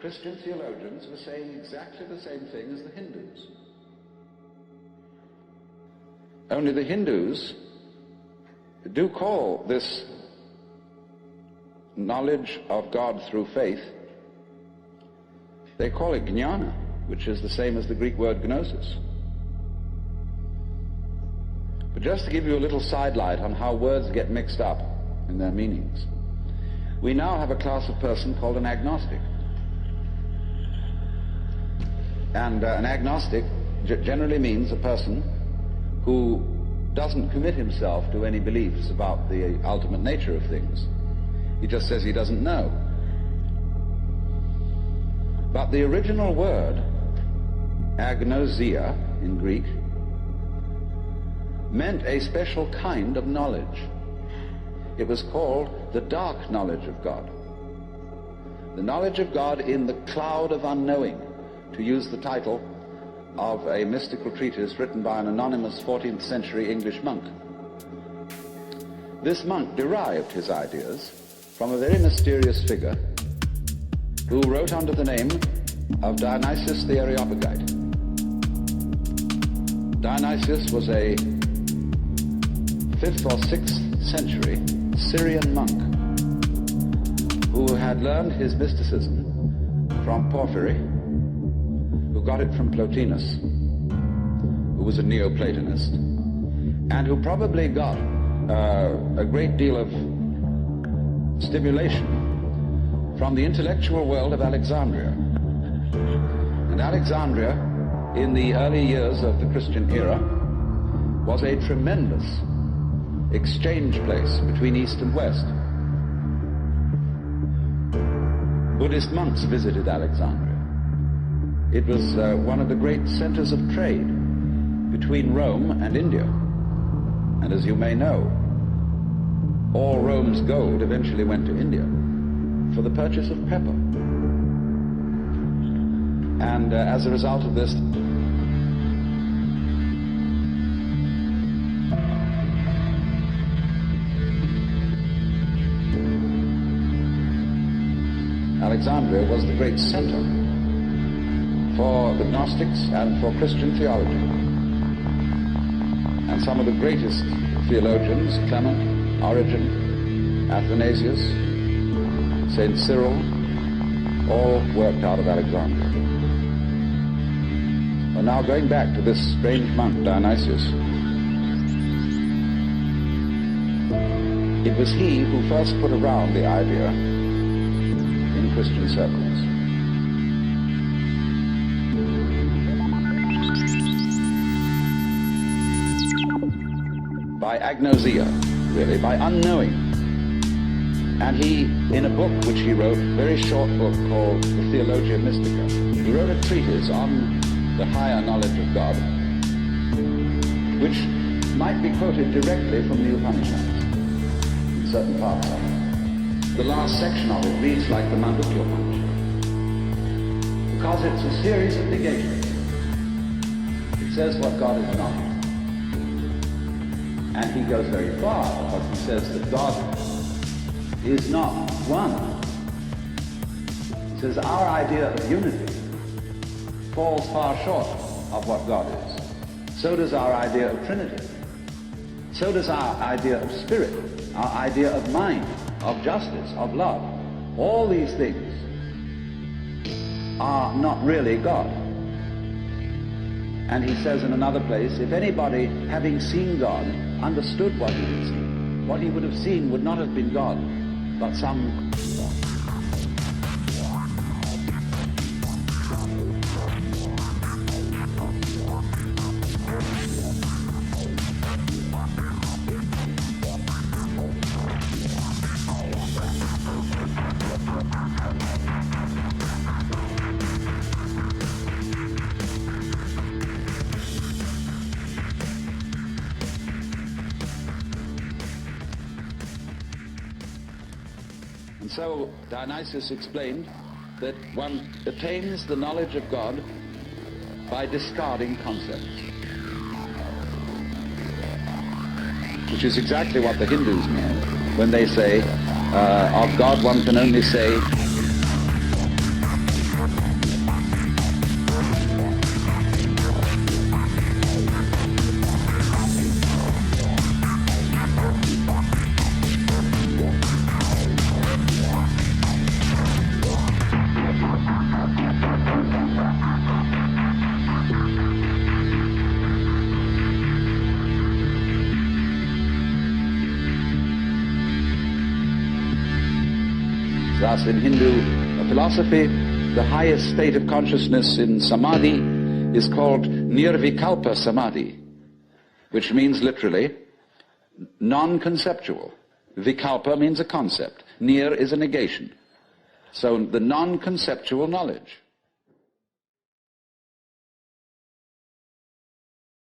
Christian theologians were saying exactly the same thing as the Hindus. Only the Hindus do call this knowledge of God through faith, they call it jnana, which is the same as the Greek word gnosis. But just to give you a little sidelight on how words get mixed up in their meanings, we now have a class of person called an agnostic. And an agnostic generally means a person who doesn't commit himself to any beliefs about the ultimate nature of things. He just says he doesn't know. But the original word, agnosia in Greek, meant a special kind of knowledge. It was called the dark knowledge of God. The knowledge of God in the cloud of unknowing, to use the title of a mystical treatise written by an anonymous 14th century English monk. This monk derived his ideas from a very mysterious figure who wrote under the name of Dionysius the Areopagite. Dionysius was a 5th or 6th century Syrian monk who had learned his mysticism from Porphyry, who got it from Plotinus, who was a Neoplatonist, and who probably got a great deal of stimulation from the intellectual world of Alexandria. And Alexandria, in the early years of the Christian era, was a tremendous exchange place between East and West. Buddhist monks visited Alexandria. It was one of the great centers of trade between Rome and India. And as you may know, all Rome's gold eventually went to India for the purchase of pepper. And as a result of this, Alexandria was the great center for the Gnostics and for Christian theology. And some of the greatest theologians, Clement, Origen, Athanasius, St. Cyril, all worked out of Alexandria. Well, now going back to this strange monk, Dionysius, it was he who first put around the idea in Christian circles. By agnosia, really, by unknowing. And he, in a book which he wrote, a very short book called The Theologia Mystica, he wrote a treatise on the higher knowledge of God, which might be quoted directly from the Upanishads, in certain parts of it. The last section of it reads like the Mandukya Upanishad, because it's a series of negations. It says what God is not. And he goes very far, because he says that God is not one. He says our idea of unity falls far short of what God is. So does our idea of Trinity. So does our idea of spirit, our idea of mind, of justice, of love. All these things are not really God. And he says in another place, if anybody, having seen God, understood what he had seen, what he would have seen would not have been God, but some So Dionysius explained that one attains the knowledge of God by discarding concepts, which is exactly what the Hindus mean when they say, of God one can only say Thus, in Hindu philosophy, the highest state of consciousness in samadhi is called nirvikalpa samadhi, which means literally non-conceptual. Vikalpa means a concept. Nir is a negation. So the non-conceptual knowledge.